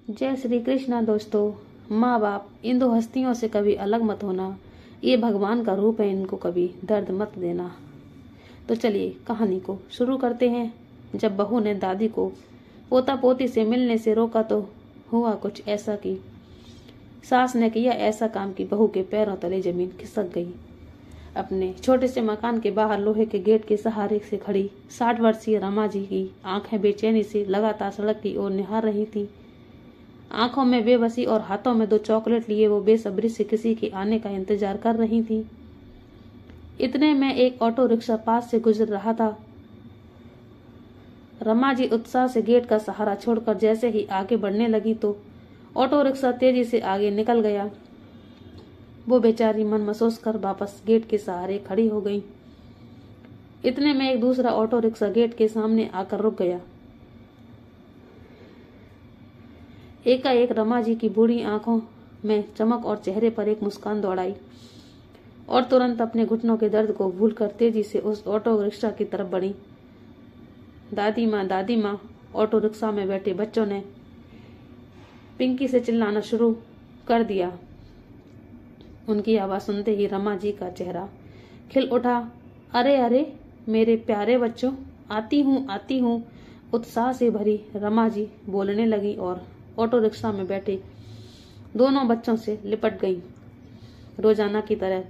जय श्री कृष्णा। दोस्तों, माँ बाप इन दो हस्तियों से कभी अलग मत होना, ये भगवान का रूप है, इनको कभी दर्द मत देना। तो चलिए कहानी को शुरू करते हैं। जब बहू ने दादी को पोता पोती से मिलने से रोका तो हुआ कुछ ऐसा कि सास ने किया ऐसा काम कि बहू के पैरों तले जमीन खिसक गई। अपने छोटे से मकान के बाहर लोहे के गेट के सहारे से खड़ी 60 वर्षीय रमा जी की आंखें बेचैनी से लगातार सड़क की ओर निहार रही थी। आंखों में बेबसी और हाथों में 2 चॉकलेट लिए वो बेसब्री से किसी के आने का इंतजार कर रही थी। इतने में एक ऑटो रिक्शा पास से गुजर रहा था। रमा जी उत्साह से गेट का सहारा छोड़कर जैसे ही आगे बढ़ने लगी तो ऑटो रिक्शा तेजी से आगे निकल गया। वो बेचारी मन महसूस कर वापस गेट के सहारे खड़ी हो गई। इतने में एक दूसरा ऑटो रिक्शा गेट के सामने आकर रुक गया। एकाएक रमा जी की बूढ़ी आंखों में चमक और चेहरे पर एक मुस्कान दौड़ाई और तुरंत अपने घुटनों के दर्द को भूलकर तेजी से उस ऑटो रिक्शा की तरफ बढ़ी। दादी माँ। ऑटो रिक्शा में बैठे बच्चों ने पिंकी से चिल्लाना शुरू कर दिया। उनकी आवाज सुनते ही रमा जी का चेहरा खिल उठा। अरे अरे मेरे प्यारे बच्चों, आती हूँ। उत्साह से भरी रमा जी बोलने लगी और ऑटो रिक्शा में बैठे दोनों बच्चों से लिपट गई। रोजाना की तरह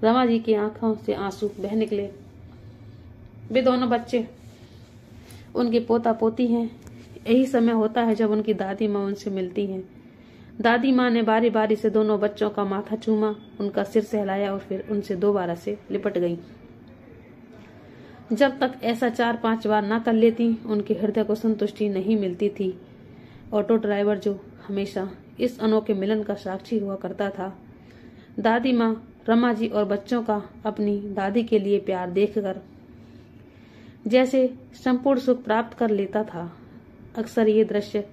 रमा जी की आंखों से आंसू बह निकले। वे दोनों बच्चे उनके पोता पोती हैं। यही समय होता है जब उनकी दादी माँ उनसे मिलती हैं। दादी माँ ने बारी बारी से दोनों बच्चों का माथा चूमा, उनका सिर सहलाया और फिर उनसे दोबारा से लिपट गई। जब तक ऐसा 4-5 बार ना कर लेती, उनके हृदय को संतुष्टि नहीं मिलती थी। ऑटो ड्राइवर जो हमेशा इस अनोखे मिलन का साक्षी हुआ करता था, दादी माँ रमा जी और बच्चों का अपनी दादी के लिए प्यार देखकर जैसे संपूर्ण सुख प्राप्त कर लेता था। अक्सर ये दृश्य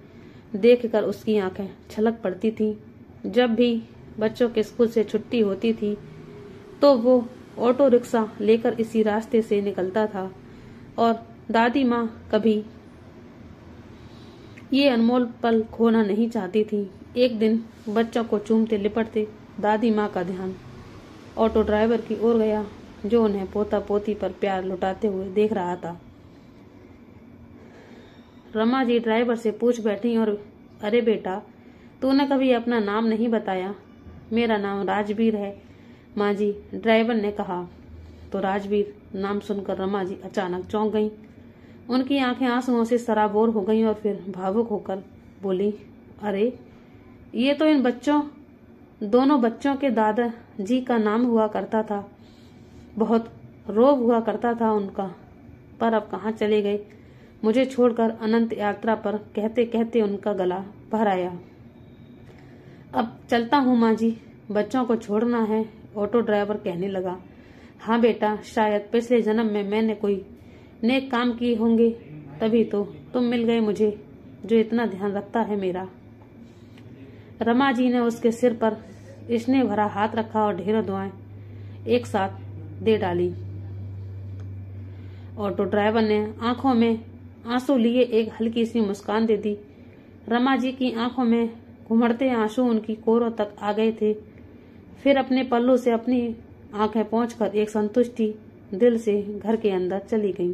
देखकर उसकी आंखें छलक पड़ती थी। जब भी बच्चों के स्कूल से छुट्टी होती थी तो वो ऑटो रिक्शा लेकर इसी रास्ते से निकलता था और दादी माँ कभी ये अनमोल पल खोना नहीं चाहती थी। एक दिन बच्चों को चूमते लिपटते दादी माँ का ध्यान ऑटो ड्राइवर की ओर गया, जो उन्हें पोता पोती पर प्यार लुटाते हुए देख रहा था। रमा जी ड्राइवर से पूछ बैठी और अरे बेटा, तूने कभी अपना नाम नहीं बताया। मेरा नाम राजवीर है माँ जी, ड्राइवर ने कहा। तो राजवीर नाम सुनकर रमा जी अचानक चौंक गईं। उनकी आंखें आंसुओं से सराबोर हो गईं और फिर भावुक होकर बोली, अरे ये तो इन दोनों बच्चों के दादा जी का नाम हुआ करता था। बहुत रोब हुआ करता था उनका, पर अब कहाँ चले गए, मुझे छोड़कर अनंत यात्रा पर, कहते कहते उनका गला भर आया। अब चलता हूँ माँ जी, बच्चों को छोड़ना है, ऑटो ड्राइवर कहने लगा। हाँ बेटा, शायद पिछले जन्म में मैंने कोई नेक काम किए होंगे, तभी तो तुम मिल गए मुझे, जो इतना ध्यान रखता है मेरा। रमा जी ने उसके सिर पर स्नेह भरा हाथ रखा और ढेरों दुआएं एक साथ दे डाली। ऑटो ड्राइवर ने आंखों में आंसू लिए एक हल्की सी मुस्कान दे दी। रमा जी की आंखों में घुमड़ते आंसू उनकी कोरों तक आ गए थे। फिर अपने पल्लू से अपनी आंखें पोंछकर एक संतुष्टि दिल से घर के अंदर चली गईं।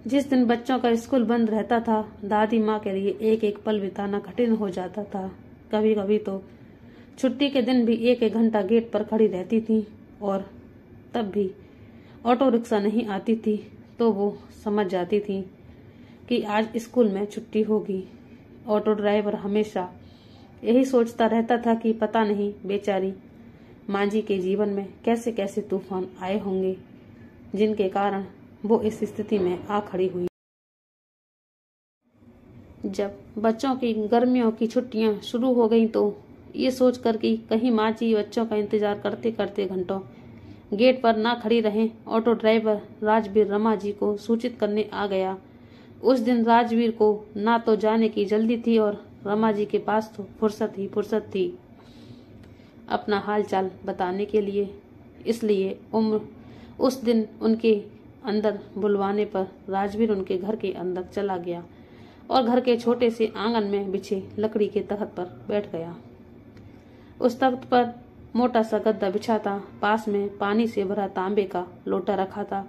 जिस दिन बच्चों का स्कूल बंद रहता था, दादी माँ के लिए एक एक पल बिताना कठिन हो जाता था। कभी कभी तो छुट्टी के दिन भी 1-1 घंटा गेट पर खड़ी रहती थी और तब भी ऑटो रिक्शा नहीं आती थी तो वो समझ जाती थी कि आज स्कूल में छुट्टी होगी। ऑटो ड्राइवर हमेशा यही सोचता रहता था कि पता नहीं बेचारी माँ जी के जीवन में कैसे कैसे तूफान आए होंगे, जिनके कारण वो इस स्थिति में आ खड़ी हुई। जब बच्चों की गर्मियों की छुट्टियां शुरू हो गईं तो ये सोचकर कि कहीं माँ जी बच्चों का इंतजार करते करते घंटों गेट पर ना खड़ी रहें, ऑटो ड्राइवर राजवीर रमा जी को सूचित करने आ गया। उस दिन राजवीर को ना तो जाने की जल्दी थी और रमा जी के पास तो फुर्सत थी अपना हाल चाल बताने के लिए। इसलिए उस दिन उनके अंदर बुलवाने पर राजवीर उनके घर के अंदर चला गया और घर के छोटे से आंगन में बिछे लकड़ी के तख्त पर बैठ गया। उस तख्त पर मोटा सा गद्दा बिछा था, पास में पानी से भरा तांबे का लोटा रखा था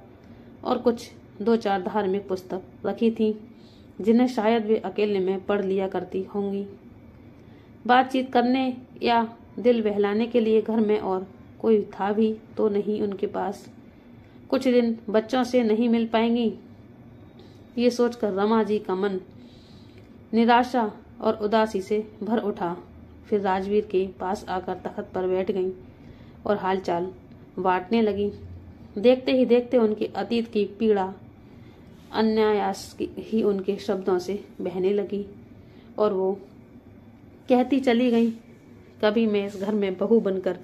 और कुछ 2-4 धार्मिक पुस्तक रखी थी जिन्हें शायद वे अकेले में पढ़ लिया करती होंगी। बातचीत करने या दिल बहलाने के लिए घर में और कोई था भी तो नहीं उनके पास। कुछ दिन बच्चों से नहीं मिल पाएंगी, ये सोचकर रमा जी का मन निराशा और उदासी से भर उठा। फिर राजवीर के पास आकर तख्त पर बैठ गईं और हालचाल बांटने लगी। देखते ही देखते उनके अतीत की पीड़ा अनायास ही उनके शब्दों से बहने लगी और वो कहती चली गई, कभी मैं इस घर में बहू बनकर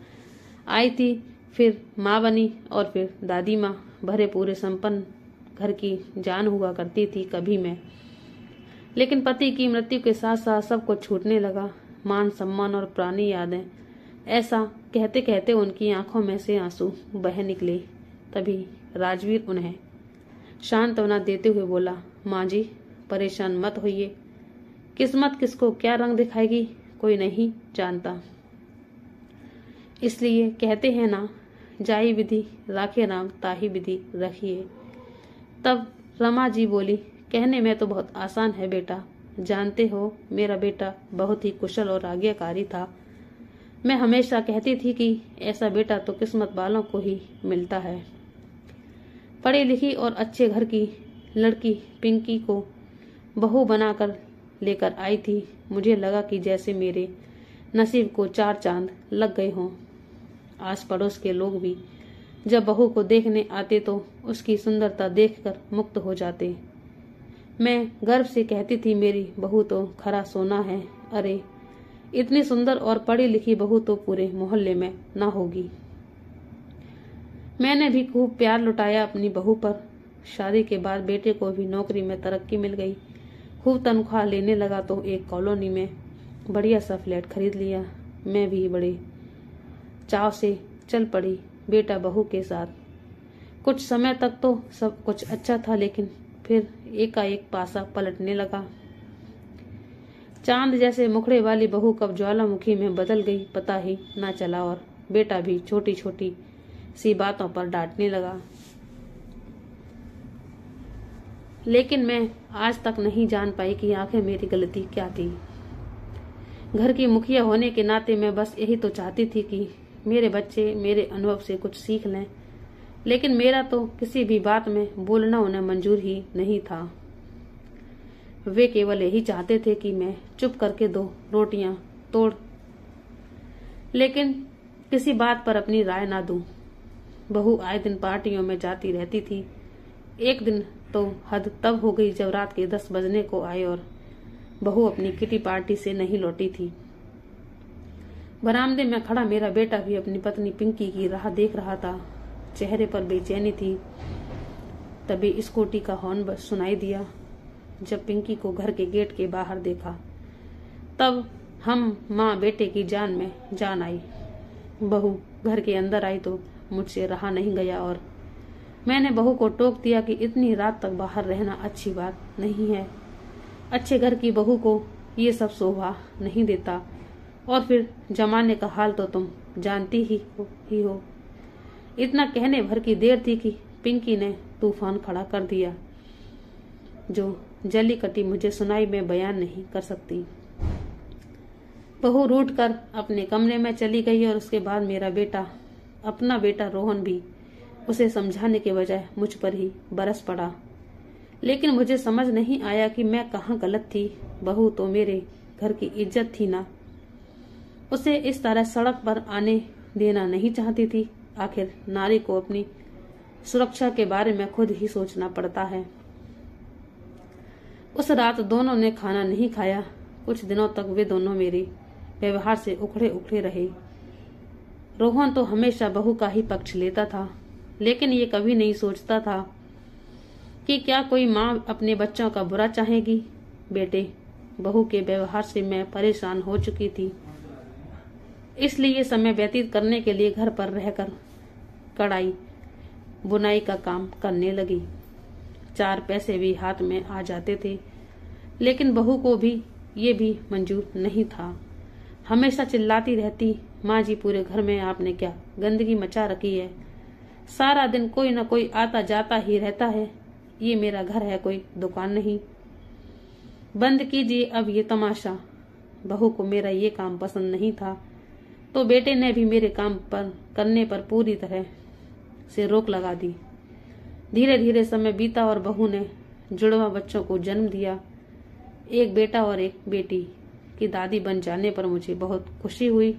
आई थी, फिर माँ बनी और फिर दादी माँ। भरे पूरे संपन्न घर की जान हुआ करती थी कभी मैं, लेकिन पति की मृत्यु के साथ साथ सब कुछ छूटने लगा, मान सम्मान और पुरानी यादें। ऐसा कहते कहते उनकी आंखों में से आंसू बह निकले। तभी राजवीर उन्हें सांत्वना देते हुए बोला, माँ जी परेशान मत होइए, किस्मत किसको क्या रंग दिखाएगी कोई नहीं जानता। इसलिए कहते हैं ना, जाई विधि राखे राम ताही विधि रखिए। तब रमा जी बोली, कहने में तो बहुत आसान है बेटा, जानते हो मेरा बेटा बहुत ही कुशल और आज्ञाकारी था। मैं हमेशा कहती थी कि ऐसा बेटा तो किस्मत वालों को ही मिलता है। पढ़ी लिखी और अच्छे घर की लड़की पिंकी को बहू बनाकर लेकर आई थी। मुझे लगा कि जैसे मेरे नसीब को 4 चांद लग गए हों। आस पड़ोस के लोग भी जब बहू को देखने आते तो उसकी सुंदरता देखकर मुक्त हो जाते। मैं गर्व से कहती थी, मेरी बहू तो खरा सोना है। अरे इतनी सुंदर और पढ़ी लिखी बहू तो पूरे मोहल्ले में न होगी। मैंने भी खूब प्यार लुटाया अपनी बहू पर। शादी के बाद बेटे को भी नौकरी में तरक्की मिल गई, खूब तनख्वाह लेने लगा तो एक कॉलोनी में बढ़िया सा फ्लैट खरीद लिया। मैं भी बड़े चाव से चल पड़ी बेटा बहू के साथ। कुछ समय तक तो सब कुछ अच्छा था, लेकिन फिर एकाएक पासा पलटने लगा। चांद जैसे मुखड़े वाली बहू कब ज्वालामुखी में बदल गई पता ही ना चला और बेटा भी छोटी छोटी सी बातों पर डांटने लगा। लेकिन मैं आज तक नहीं जान पाई कि आखिर मेरी गलती क्या थी। घर की मुखिया होने के नाते मैं बस यही तो चाहती थी कि मेरे बच्चे मेरे अनुभव से कुछ सीख लें, लेकिन मेरा तो किसी भी बात में बोलना उन्हें मंजूर ही नहीं था। वे केवल यही चाहते थे कि मैं चुप करके 2 रोटियां तोड़, लेकिन किसी बात पर अपनी राय ना दूं। बहू आए दिन पार्टियों में जाती रहती थी। एक दिन तो हद तब हो गई जब रात के 10 बजने को आए और बहू अपनी किटी पार्टी से नहीं लौटी थी। बरामदे में खड़ा मेरा बेटा भी अपनी पत्नी पिंकी की राह देख रहा था। चेहरे पर बेचैनी थी। तभी स्कूटी का हॉर्न सुनाई दिया। जब पिंकी को घर के गेट के बाहर देखा तब हम माँ बेटे की जान में जान आई। बहू घर के अंदर आई तो मुझसे रहा नहीं गया और मैंने बहू को टोक दिया कि इतनी रात तक बाहर रहना अच्छी बात नहीं है। अच्छे घर की बहू को ये सब शोभा नहीं देता, और फिर जमाने का हाल तो तुम जानती ही हो। इतना कहने भर की देर थी कि पिंकी ने तूफान खड़ा कर दिया, जो जली कटी मुझे सुनाई में बयान नहीं कर सकती। बहू रूठ कर अपने कमरे में चली गई और उसके बाद मेरा बेटा, अपना बेटा रोहन भी उसे समझाने के बजाय मुझ पर ही बरस पड़ा। लेकिन मुझे समझ नहीं आया कि मैं कहाँ गलत थी। बहू तो मेरे घर की इज्जत थी ना, उसे इस तरह सड़क पर आने देना नहीं चाहती थी। आखिर नारी को अपनी सुरक्षा के बारे में खुद ही सोचना पड़ता है। उस रात दोनों ने खाना नहीं खाया। कुछ दिनों तक वे दोनों मेरे व्यवहार से उखड़े उखड़े रहे। रोहन तो हमेशा बहू का ही पक्ष लेता था, लेकिन ये कभी नहीं सोचता था कि क्या कोई माँ अपने बच्चों का बुरा चाहेगी। बेटे बहू के व्यवहार से मैं परेशान हो चुकी थी, इसलिए समय व्यतीत करने के लिए घर पर रहकर कढ़ाई बुनाई का काम करने लगी। 4 पैसे भी हाथ में आ जाते थे, लेकिन बहू को भी ये भी मंजूर नहीं था। हमेशा चिल्लाती रहती, माँ जी पूरे घर में आपने क्या गंदगी मचा रखी है, सारा दिन कोई न कोई आता जाता ही रहता है, ये मेरा घर है कोई दुकान नहीं। बंद कीजिए अब ये तमाशा। बहू को मेरा ये काम पसंद नहीं था, तो बेटे ने भी मेरे काम पर करने पर पूरी तरह से रोक लगा दी। धीरे धीरे समय बीता और बहू ने जुड़वा बच्चों को जन्म दिया, एक बेटा और एक बेटी। की दादी बन जाने पर मुझे बहुत खुशी हुई।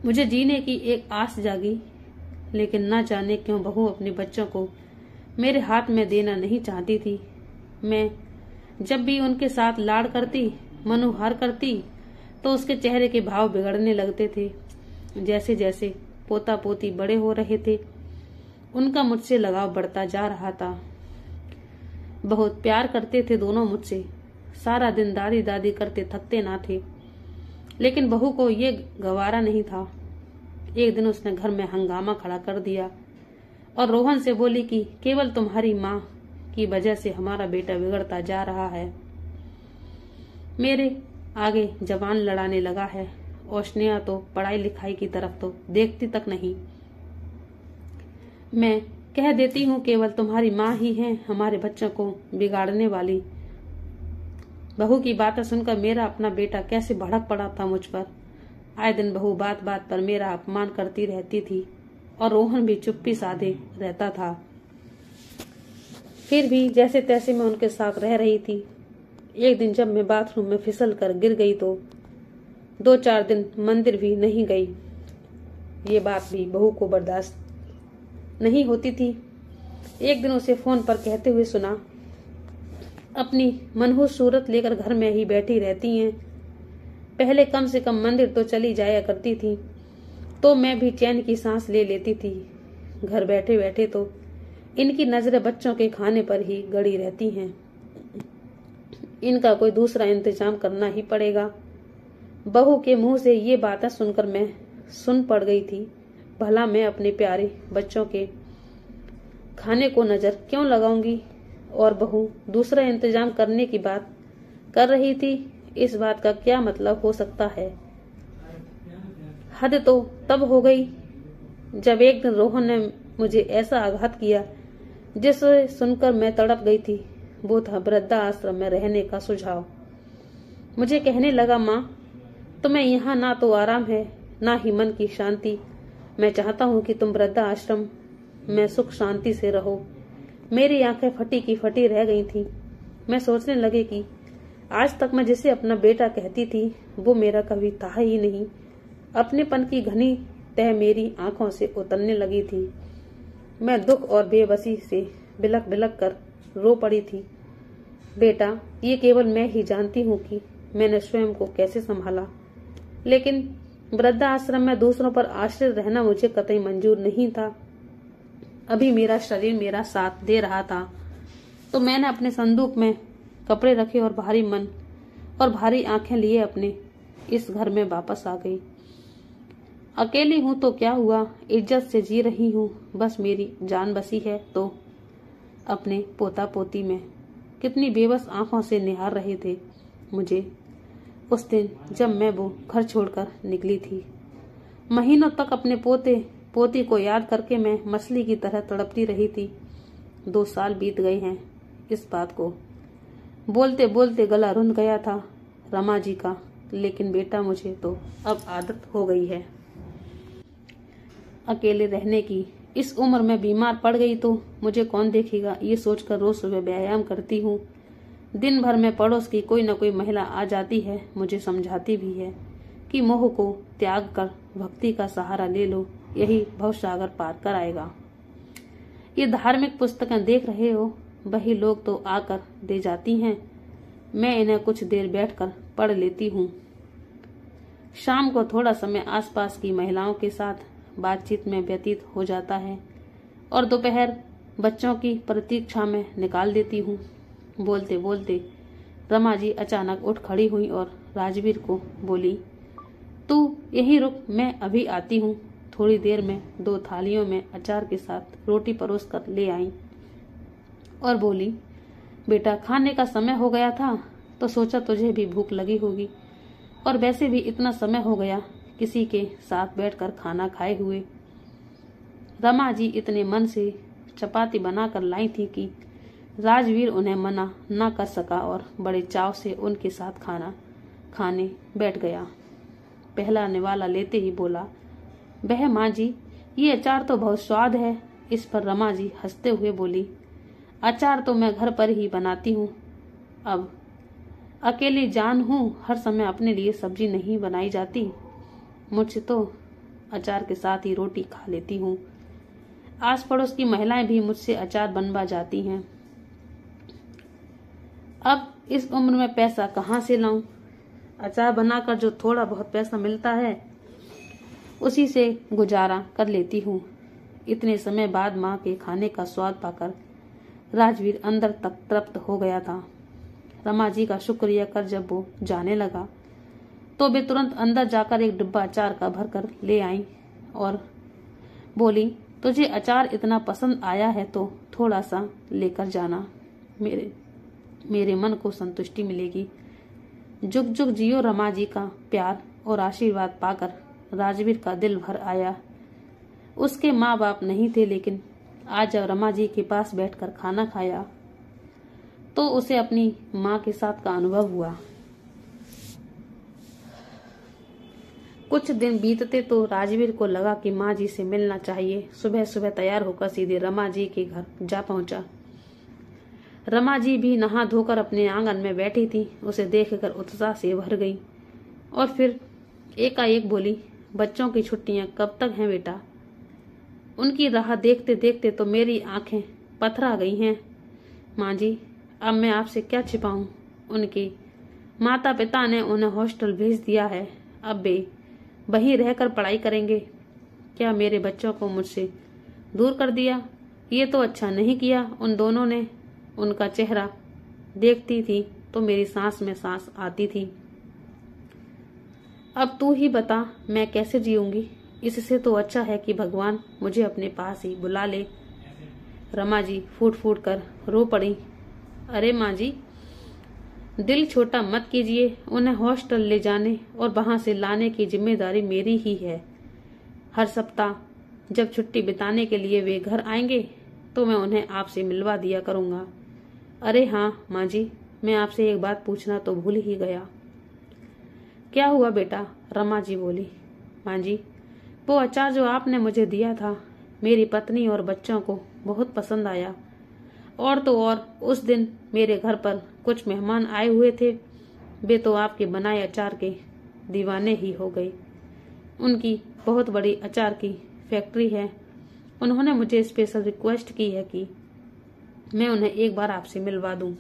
मुझे जीने की एक आस जागी, लेकिन न जाने क्यों बहू अपने बच्चों को मेरे हाथ में देना नहीं चाहती थी। मैं जब भी उनके साथ लाड़ करती, मनुहार करती, तो उसके चेहरे के भाव बिगड़ने लगते थे। जैसे जैसे पोता पोती बड़े हो रहे थे, उनका मुझसे लगाव बढ़ता जा रहा था। बहुत प्यार करते थे दोनों मुझसे, सारा दिन दादी दादी करते थकते ना थे, लेकिन बहू को ये गवारा नहीं था। एक दिन उसने घर में हंगामा खड़ा कर दिया और रोहन से बोली कि केवल तुम्हारी माँ की वजह से हमारा बेटा बिगड़ता जा रहा है, मेरे आगे जबान लड़ाने लगा है, और स्नेहा तो पढ़ाई लिखाई की तरफ तो देखती तक नहीं। मैं कह देती हूँ केवल तुम्हारी माँ ही है हमारे बच्चों को बिगाड़ने वाली। बहू की बातें सुनकर मेरा अपना बेटा कैसे भड़क पड़ा था मुझ पर। आए दिन बहू बात बात पर मेरा अपमान करती रहती थी और रोहन भी चुप्पी साधे रहता था। फिर भी जैसे तैसे मैं उनके साथ रह रही थी। एक दिन जब मैं बाथरूम में फिसल कर गिर गई तो 2-4 दिन मंदिर भी नहीं गई। ये बात भी बहू को बर्दाश्त नहीं होती थी। एक दिन उसे फोन पर कहते हुए सुना, अपनी मनहूस सूरत लेकर घर में ही बैठी रहती हैं। पहले कम से कम मंदिर तो चली जाया करती थी, तो मैं भी चैन की सांस ले लेती थी। घर बैठे बैठे तो इनकी नजरें बच्चों के खाने पर ही गड़ी रहती हैं। इनका कोई दूसरा इंतजाम करना ही पड़ेगा। बहू के मुंह से ये बातें सुनकर मैं सुन पड़ गई थी। भला मैं अपने प्यारे बच्चों के खाने को नजर क्यों लगाऊंगी, और बहू दूसरा इंतजाम करने की बात कर रही थी। इस बात का क्या मतलब हो सकता है। हद तो तब हो गई जब एक दिन रोहन ने मुझे ऐसा आघात किया जिसे सुनकर मैं तड़प गई थी। वो था वृद्धा आश्रम में रहने का सुझाव। मुझे कहने लगा, माँ तुम्हें यहाँ ना तो आराम है ना ही मन की शांति। मैं चाहता हूँ कि तुम वृद्धा आश्रम में सुख शांति से रहो। मेरी आंखें फटी की फटी रह गई थी। मैं सोचने लगे कि आज तक मैं जिसे अपना बेटा कहती थी वो मेरा कभी था ही नहीं। अपनेपन की घनी तह मेरी आंखों से उतरने लगी थी। मैं दुख और बेबसी से बिलक बिलक कर रो पड़ी थी। बेटा, ये केवल मैं ही जानती हूँ कि मैंने स्वयं को कैसे संभाला, लेकिन वृद्धा आश्रम में दूसरों पर आश्रित रहना मुझे कतई मंजूर नहीं था। अभी मेरा शरीर मेरा साथ दे रहा था, तो मैंने अपने संदूक में कपड़े रखे और भारी मन और भारी आंखें लिए अपने इस घर में वापस आ गई। अकेली हूं तो क्या हुआ, इज्जत से जी रही हूं, बस मेरी जान बसी है। तो अपने पोता पोती में कितनी बेबस आंखों से निहार रहे थे मुझे उस दिन जब मैं वो घर छोड़कर निकली थी। महीनों तक अपने पोते पोती को याद करके मैं मछली की तरह तड़पती रही थी। 2 साल बीत गए हैं इस बात को बोलते बोलते गला रुंध गया था रमा जी का, लेकिन बेटा मुझे तो अब आदत हो गई है अकेले रहने की। इस उम्र में बीमार पड़ गई तो मुझे कौन देखेगा, ये सोचकर रोज सुबह व्यायाम करती हूँ। दिन भर में पड़ोस की कोई न कोई महिला आ जाती है, मुझे समझाती भी है कि मोह को त्याग कर भक्ति का सहारा ले लो, यही भवसागर पार कराएगा। ये धार्मिक पुस्तकें देख रहे हो, वही लोग तो आकर दे जाती हैं, मैं इन्हें कुछ देर बैठकर पढ़ लेती हूँ। शाम को थोड़ा समय आसपास की महिलाओं के साथ बातचीत में व्यतीत हो जाता है और दोपहर बच्चों की प्रतीक्षा में निकाल देती हूँ। बोलते बोलते रमा जी अचानक उठ खड़ी हुई और राजवीर को बोली, तू यहीं रुक, मैं अभी आती हूँ, थोड़ी देर में 2 थालियों में अचार के साथ रोटी परोस कर ले आई और बोली, बेटा खाने का समय हो गया था तो सोचा तुझे भी भूख लगी होगी, और वैसे भी इतना समय हो गया किसी के साथ बैठकर खाना खाए हुए। रमा जी इतने मन से चपाती बनाकर लाई थी कि राजवीर उन्हें मना न कर सका और बड़े चाव से उनके साथ खाना खाने बैठ गया। पहला निवाला लेते ही बोला, वह माँ जी, ये अचार तो बहुत स्वाद है। इस पर रमा जी हंसते हुए बोली, अचार तो मैं घर पर ही बनाती हूँ। अब अकेली जान हूँ, हर समय अपने लिए सब्जी नहीं बनाई जाती। मुझसे तो अचार के साथ ही रोटी खा लेती हूँ। आस पड़ोस की महिलाएं भी मुझसे अचार बनवा जाती हैं। अब इस उम्र में पैसा कहाँ से लाऊं? अचार बनाकर जो थोड़ा बहुत पैसा मिलता है उसी से गुजारा कर लेती हूँ। इतने समय बाद माँ के खाने का स्वाद पाकर राजवीर अंदर तक तृप्त हो गया था। रमा जी का शुक्रिया कर जब वो जाने लगा तो वे तुरंत अंदर जाकर एक डिब्बा अचार का भर कर ले आई और बोली, तुझे अचार इतना पसंद आया है तो थोड़ा सा लेकर जाना, मेरे मन को संतुष्टि मिलेगी। जुग जुग जियो। रमा जी का प्यार और आशीर्वाद पाकर राजवीर का दिल भर आया। उसके माँ बाप नहीं थे, लेकिन आज जब रमा जी के पास बैठकर खाना खाया तो उसे अपनी माँ के साथ का अनुभव हुआ। कुछ दिन बीतते तो राजवीर को लगा कि माँ जी से मिलना चाहिए। सुबह सुबह तैयार होकर सीधे रमा जी के घर जा पहुंचा। रमा जी भी नहा धोकर अपने आंगन में बैठी थी। उसे देखकर उत्साह से भर गई और फिर एकाएक बोली, बच्चों की छुट्टियां कब तक हैं बेटा? उनकी राह देखते देखते तो मेरी आंखें पथरा गई हैं। माँ जी, अब मैं आपसे क्या छिपाऊं? उनके माता पिता ने उन्हें हॉस्टल भेज दिया है। अब वे वहीं रहकर पढ़ाई करेंगे। क्या मेरे बच्चों को मुझसे दूर कर दिया? ये तो अच्छा नहीं किया उन दोनों ने। उनका चेहरा देखती थी तो मेरी सांस में सांस आती थी। अब तू ही बता, मैं कैसे जीऊंगी? इससे तो अच्छा है कि भगवान मुझे अपने पास ही बुला ले। रमा जी फूट फूट कर रो पड़ी। अरे माँ जी, दिल छोटा मत कीजिए। उन्हें हॉस्टल ले जाने और वहां से लाने की जिम्मेदारी मेरी ही है। हर सप्ताह जब छुट्टी बिताने के लिए वे घर आएंगे तो मैं उन्हें आपसे मिलवा दिया करूंगा। अरे हाँ माँ जी, मैं आपसे एक बात पूछना तो भूल ही गया। क्या हुआ बेटा? रमा जी बोली। माँ जी, वो अचार जो आपने मुझे दिया था मेरी पत्नी और बच्चों को बहुत पसंद आया। और तो और उस दिन मेरे घर पर कुछ मेहमान आए हुए थे। वे तो आपके बनाए अचार के दीवाने ही हो गए। उनकी बहुत बड़ी अचार की फैक्ट्री है। उन्होंने मुझे स्पेशल रिक्वेस्ट की है कि मैं उन्हें एक बार आपसे मिलवा दूं।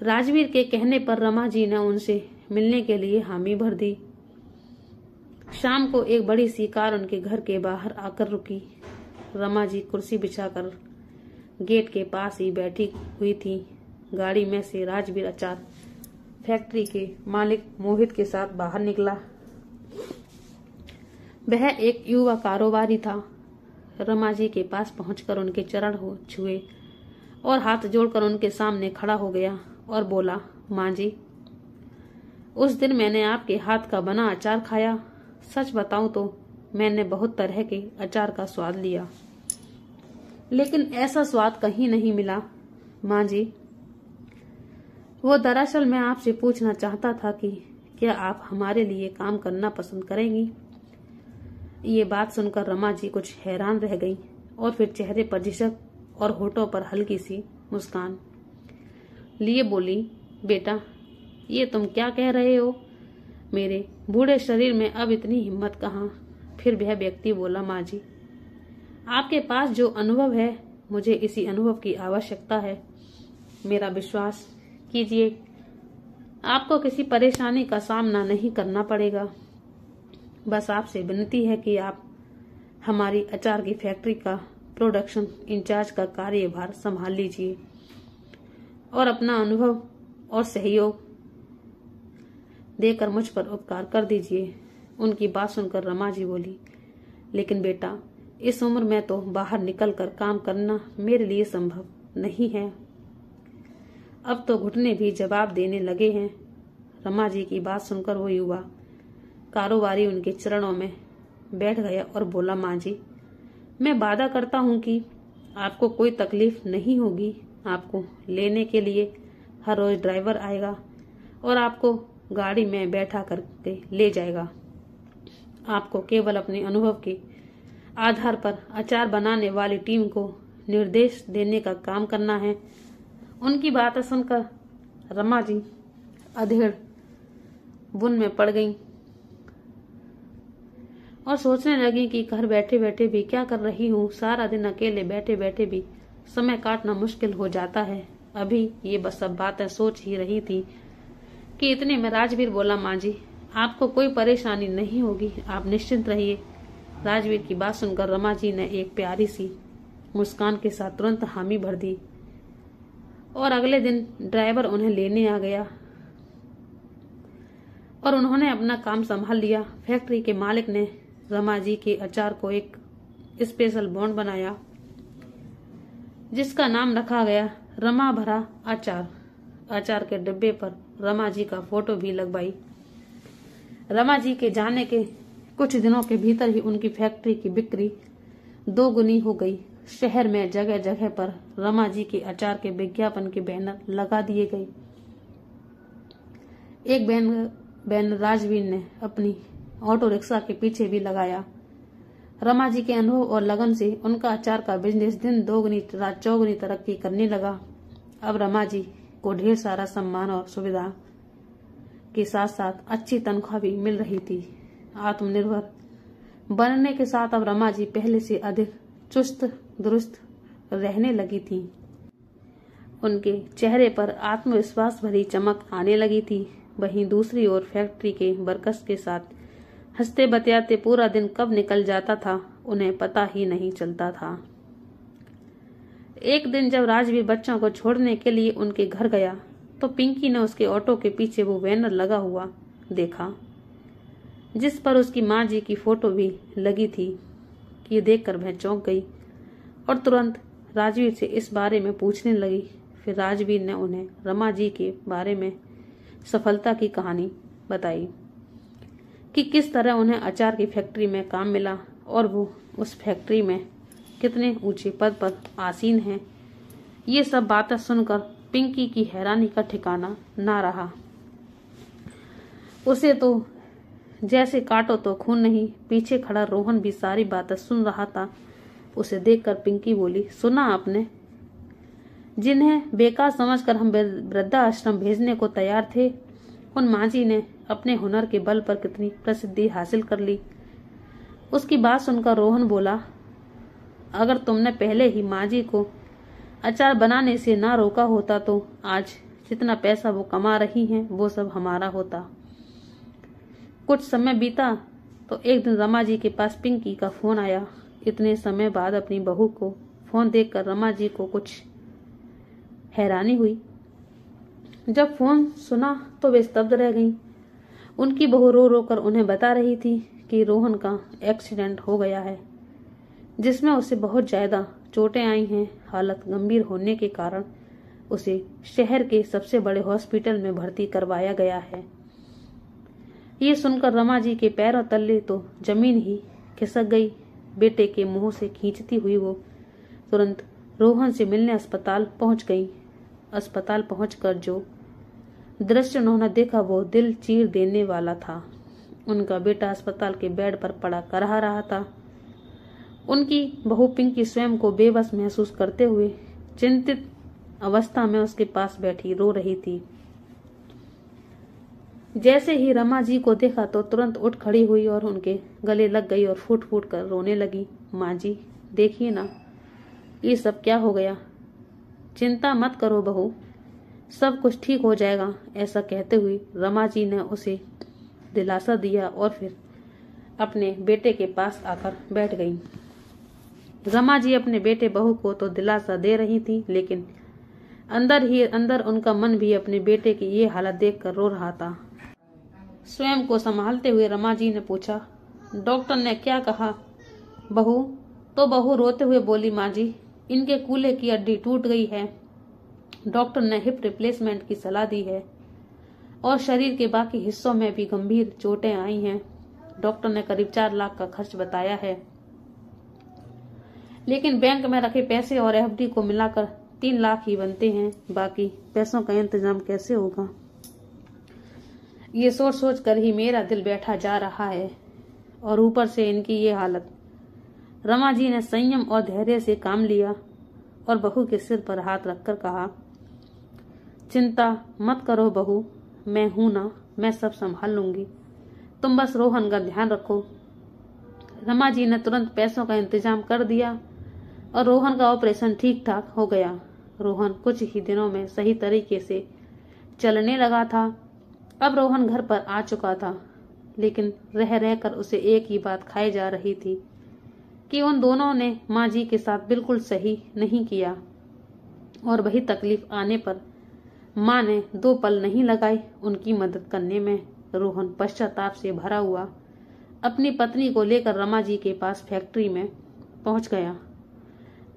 राजवीर के कहने पर रमा जी ने उनसे मिलने के लिए हामी भर दी। शाम को एक बड़ी सी कार उनके घर के बाहर आकर रुकी। रमा जी कुर्सी बिछाकर गेट के पास ही बैठी हुई थी। गाड़ी में से राजवीर अचार फैक्ट्री के मालिक मोहित के साथ बाहर निकला। वह एक युवा कारोबारी था। रमा जी के पास पहुंचकर उनके चरण छुए और हाथ जोड़कर उनके सामने खड़ा हो गया और बोला, माँ जी, उस दिन मैंने आपके हाथ का बना अचार खाया। सच बताऊं तो मैंने बहुत तरह के अचार का स्वाद लिया, लेकिन ऐसा स्वाद कहीं नहीं मिला। माँ जी, वो दरअसल मैं आपसे पूछना चाहता था कि क्या आप हमारे लिए काम करना पसंद करेंगी? ये बात सुनकर रमा जी कुछ हैरान रह गई और फिर चेहरे पर झिझक और होठों पर हल्की सी मुस्कान लिए बोली, बेटा, ये तुम क्या कह रहे हो? मेरे बूढ़े शरीर में अब इतनी हिम्मत कहाँ? फिर वह व्यक्ति बोला, माँ जी, आपके पास जो अनुभव है मुझे इसी अनुभव की आवश्यकता है। मेरा विश्वास कीजिए, आपको किसी परेशानी का सामना नहीं करना पड़ेगा। बस आपसे विनती है कि आप हमारी अचार की फैक्ट्री का प्रोडक्शन इंचार्ज का कार्यभार संभाल लीजिए और अपना अनुभव और सहयोग देकर मुझ पर उपकार कर दीजिए। उनकी बात सुनकर रमा जी बोली, लेकिन बेटा, इस उम्र में तो बाहर निकलकर काम करना मेरे लिए संभव नहीं है। अब तो घुटने भी जवाब देने लगे हैं। रमा जी की बात सुनकर वो युवा कारोबारी उनके चरणों में बैठ गया और बोला, माँ जी, मैं वादा करता हूँ कि आपको कोई तकलीफ नहीं होगी। आपको लेने के लिए हर रोज ड्राइवर आएगा और आपको गाड़ी में बैठा करके ले जाएगा। आपको केवल अपने अनुभव के आधार पर अचार बनाने वाली टीम को निर्देश देने का काम करना है। उनकी बातें सुनकर रमा जी अधेड़ बुन में पड़ गईं और सोचने लगी कि घर बैठे बैठे भी क्या कर रही हूँ। सारा दिन अकेले बैठे बैठे भी समय काटना मुश्किल हो जाता है। अभी ये बस सब बातें सोच ही रही थी कि इतने में राजवीर बोला, माँ जी, आपको कोई परेशानी नहीं होगी, आप निश्चिंत रहिए। राजवीर की बात सुनकर रमा जी ने एक प्यारी सी मुस्कान के साथ तुरंत हामी भर दी और अगले दिन ड्राइवर उन्हें लेने आ गया और उन्होंने अपना काम संभाल लिया। फैक्ट्री के मालिक ने रमा जी के अचार को एक स्पेशल बॉन्ड बनाया जिसका नाम रखा गया रमा भरा अचार। अचार के डिब्बे पर रमा जी का फोटो भी लगवाई। रमा जी के जाने के कुछ दिनों के भीतर ही उनकी फैक्ट्री की बिक्री 2 गुनी हो गई। शहर में जगह जगह पर रमा जी के अचार के विज्ञापन के बैनर लगा दिए गए। एक बैनर राजवीर ने अपनी ऑटो रिक्शा के पीछे भी लगाया। रमा जी के अनुभव और लगन से उनका अचार का बिजनेस दिन 2 गुनी रात 4 गुनी तरक्की करने लगा। अब रमा जी को ढेर सारा सम्मान और सुविधा के साथ साथ अच्छी तनख्वाह भी मिल रही थी। आत्मनिर्भर बनने के साथ अब रमा जी पहले से अधिक चुस्त दुरुस्त रहने लगी थी। उनके चेहरे पर आत्मविश्वास भरी चमक आने लगी थी। वहीं दूसरी ओर फैक्ट्री के वर्कर्स के साथ हंसते बतियाते पूरा दिन कब निकल जाता था उन्हें पता ही नहीं चलता था। एक दिन जब राजवीर बच्चों को छोड़ने के लिए उनके घर गया तो पिंकी ने उसके ऑटो के पीछे वो बैनर लगा हुआ देखा जिस पर उसकी माँ जी की फोटो भी लगी थी। ये देखकर वह चौंक गई और तुरंत राजवीर से इस बारे में पूछने लगी। फिर राजवीर ने उन्हें रमा जी के बारे में सफलता की कहानी बताई कि किस तरह उन्हें अचार की फैक्ट्री में काम मिला और वो उस फैक्ट्री में कितने ऊंचे पद पर आसीन हैं। ये सब बातें सुनकर पिंकी की हैरानी का ठिकाना ना रहा। उसे तो जैसे काटो तो खून नहीं। पीछे खड़ा रोहन भी सारी बातें सुन रहा था। उसे देखकर पिंकी बोली, सुना आपने? जिन्हें बेकार समझकर हम वृद्धाश्रम भेजने को तैयार थे उन माँ जी ने अपने हुनर के बल पर कितनी प्रसिद्धि हासिल कर ली। उसकी बात सुनकर रोहन बोला, अगर तुमने पहले ही माँ जी को अचार बनाने से ना रोका होता तो आज जितना पैसा वो कमा रही हैं वो सब हमारा होता। कुछ समय बीता तो एक दिन रमा जी के पास पिंकी का फोन आया। इतने समय बाद अपनी बहू को फोन देखकर रमा जी को कुछ हैरानी हुई। जब फोन सुना तो वे स्तब्ध रह गईं। उनकी बहू रो रो कर उन्हें बता रही थी कि रोहन का एक्सीडेंट हो गया है जिसमें उसे बहुत ज्यादा चोटें आई हैं। हालत गंभीर होने के कारण उसे शहर के सबसे बड़े हॉस्पिटल में भर्ती करवाया गया है। ये सुनकर रमा जी के पैरों तले तो जमीन ही खिसक गई। बेटे के मुंह से खींचती हुई वो तुरंत रोहन से मिलने अस्पताल पहुंच गई। अस्पताल पहुंचकर जो दृश्य उन्होंने देखा वो दिल चीर देने वाला था। उनका बेटा अस्पताल के बेड पर पड़ा कराह रहा था। उनकी बहू पिंकी स्वयं को बेबस महसूस करते हुए चिंतित अवस्था में उसके पास बैठी रो रही थी। जैसे ही रमा जी को देखा तो तुरंत उठ खड़ी हुई और उनके गले लग गई और फूट फूट कर रोने लगी। माँ जी, देखिए ना, ये सब क्या हो गया? चिंता मत करो बहू, सब कुछ ठीक हो जाएगा। ऐसा कहते हुए रमा जी ने उसे दिलासा दिया और फिर अपने बेटे के पास आकर बैठ गई। रमा जी अपने बेटे बहू को तो दिलासा दे रही थी लेकिन अंदर ही अंदर उनका मन भी अपने बेटे की ये हालत देखकर रो रहा था। स्वयं को संभालते हुए रमा जी ने पूछा, डॉक्टर ने क्या कहा? बहू रोते हुए बोली, माँ जी, इनके कूल्हे की हड्डी टूट गई है। डॉक्टर ने हिप रिप्लेसमेंट की सलाह दी है और शरीर के बाकी हिस्सों में भी गंभीर चोटें आई हैं। डॉक्टर ने करीब 4 लाख का खर्च बताया है, लेकिन बैंक में रखे पैसे और एफडी को मिलाकर 3 लाख ही बनते हैं। बाकी पैसों का इंतजाम कैसे होगा, ये सोच सोच कर ही मेरा दिल बैठा जा रहा है, और ऊपर से इनकी ये हालत। रमा जी ने संयम और धैर्य से काम लिया और बहू के सिर पर हाथ रखकर कहा, चिंता मत करो बहू, मैं हूं ना, मैं सब संभाल लूंगी, तुम बस रोहन का ध्यान रखो। रमा जी ने तुरंत पैसों का इंतजाम कर दिया और रोहन का ऑपरेशन ठीक ठाक हो गया। रोहन कुछ ही दिनों में सही तरीके से चलने लगा था। अब रोहन घर पर आ चुका था, लेकिन रह रहकर उसे एक ही बात खाई जा रही थी कि उन दोनों ने माँ जी के साथ बिल्कुल सही नहीं किया, और वही तकलीफ आने पर माँ ने 2 पल नहीं लगाई उनकी मदद करने में। रोहन पश्चाताप से भरा हुआ अपनी पत्नी को लेकर रमा जी के पास फैक्ट्री में पहुंच गया।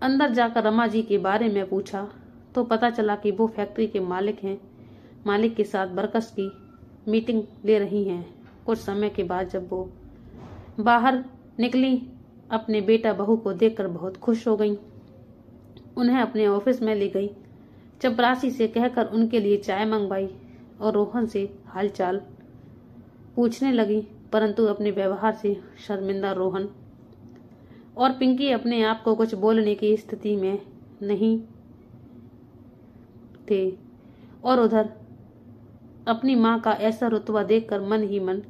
अंदर जाकर रमा जी के बारे में पूछा तो पता चला कि वो फैक्ट्री के मालिक हैं। मालिक के साथ वर्कर्स की मीटिंग ले रही हैं। कुछ समय के बाद जब वो बाहर निकली, अपने बेटा बहू को देखकर बहुत खुश हो गई। उन्हें अपने ऑफिस में ले गई, चपरासी से कहकर उनके लिए चाय मंगवाई और रोहन से हालचाल पूछने लगी, परंतु अपने व्यवहार से शर्मिंदा रोहन और पिंकी अपने आप को कुछ बोलने की स्थिति में नहीं थे, और उधर अपनी मां का ऐसा रुतबा देखकर मन ही मन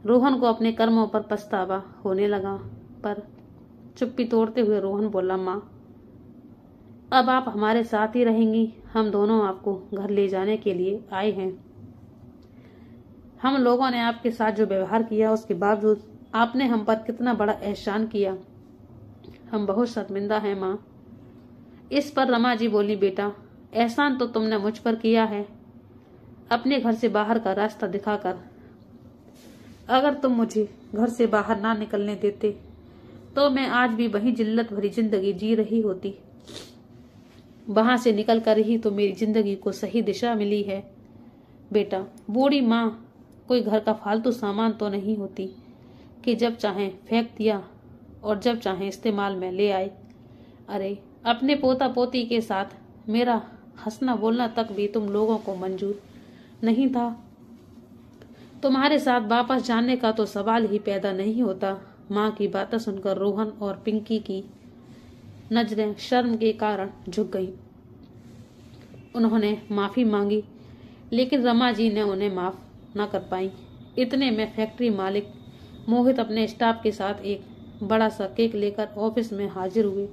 रोहन को अपने कर्मों पर पछतावा होने लगा। पर चुप्पी तोड़ते हुए रोहन बोला, मां, अब आप हमारे साथ ही रहेंगी, हम दोनों आपको घर ले जाने के लिए आए हैं। हम लोगों ने आपके साथ जो व्यवहार किया उसके बावजूद आपने हम पर कितना बड़ा एहसान किया, हम बहुत शर्मिंदा हैं माँ। इस पर रमा जी बोली, बेटा, एहसान तो तुमने मुझ पर किया है, अपने घर से बाहर का रास्ता दिखाकर। अगर तुम मुझे घर से बाहर ना निकलने देते तो मैं आज भी वही जिल्लत भरी जिंदगी जी रही होती। वहां से निकल कर ही तो मेरी जिंदगी को सही दिशा मिली है। बेटा, बूढ़ी माँ कोई घर का फालतू सामान तो नहीं होती कि जब चाहे फेंक दिया और जब चाहे इस्तेमाल में ले आए। अरे, अपने पोता पोती के साथ मेरा हंसना बोलना तक भी तुम लोगों को मंजूर नहीं था। तुम्हारे साथ वापस जाने का तो सवाल ही पैदा नहीं होता। माँ की बातें सुनकर रोहन और पिंकी की नजरें शर्म के कारण झुक गईं। उन्होंने माफी मांगी, लेकिन रमा जी ने उन्हें माफ न कर पाई। इतने में फैक्ट्री मालिक मोहित अपने स्टाफ के साथ एक बड़ा सा केक लेकर ऑफिस में हाजिर हुए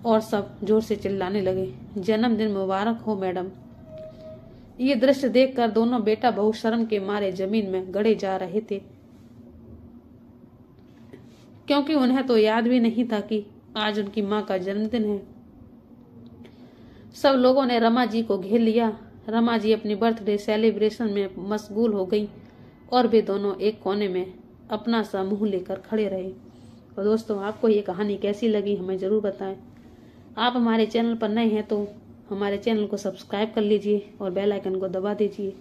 और सब जोर से चिल्लाने लगे, जन्मदिन मुबारक हो मैडम। ये दृश्य देखकर दोनों बेटा बहू शर्म के मारे जमीन में गड़े जा रहे थे, क्योंकि उन्हें तो याद भी नहीं था कि आज उनकी माँ का जन्मदिन है। सब लोगों ने रमा जी को घेर लिया। रमा जी अपनी बर्थडे सेलिब्रेशन में मशगूल हो गई और वे दोनों एक कोने में अपना सा मुंह लेकर खड़े रहे। और दोस्तों, आपको ये कहानी कैसी लगी हमें जरूर बताएं। आप हमारे चैनल पर नए हैं तो हमारे चैनल को सब्सक्राइब कर लीजिए और बेल आइकन को दबा दीजिए,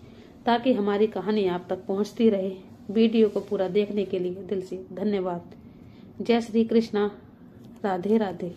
ताकि हमारी कहानी आप तक पहुंचती रहे। वीडियो को पूरा देखने के लिए दिल से धन्यवाद। जय श्री कृष्णा। राधे राधे।